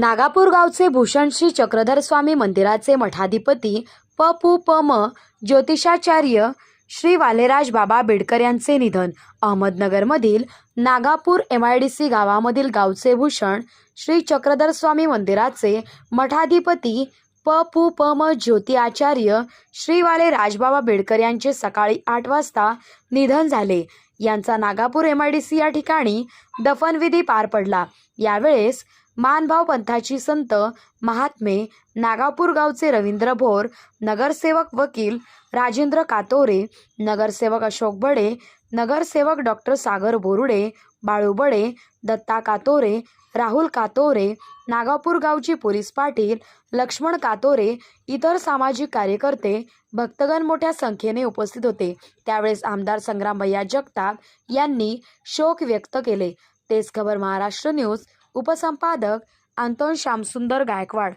नागापूर गावचे भूषण श्री चक्रधर स्वामी मंदिराचे मठाधिपती प.पू.प.म. ज्योतिषाचार्य श्री वालेराज बाबा बेडकर यांचे निधन. अहमदनगरमधील नागापूर MIDC गावामधील गावचे भूषण श्री चक्रधर स्वामी मंदिराचे मठाधिपती प.पू.प.म. ज्योती आचार्य श्री वाले राजबाबा बेडकर यांचे सकाळी 8 वाजता निधन झाले. यांचा नागापूर MIDC या ठिकाणी दफनविधी पार पडला. यावेळेस मानभाव पंथाची संत महात्मे नागापूर गावचे रवींद्र भोर, नगरसेवक वकील राजेंद्र कातोरे, नगरसेवक अशोक बडे, नगरसेवक डॉक्टर सागर बोरुडे, बाळू बडे, दत्ता कातोरे, राहुल कातोरे, नागापूर गावची पोलीस पाटील लक्ष्मण कातोरे, इतर सामाजिक कार्यकर्ते, भक्तगण मोठ्या संख्येने उपस्थित होते. त्यावेळेस आमदार संग्राम भैया जगताप यांनी शोक व्यक्त केले. तेच खबर महाराष्ट्र न्यूज, उपसंपादक अंतोन श्यामसुंदर गायकवाड.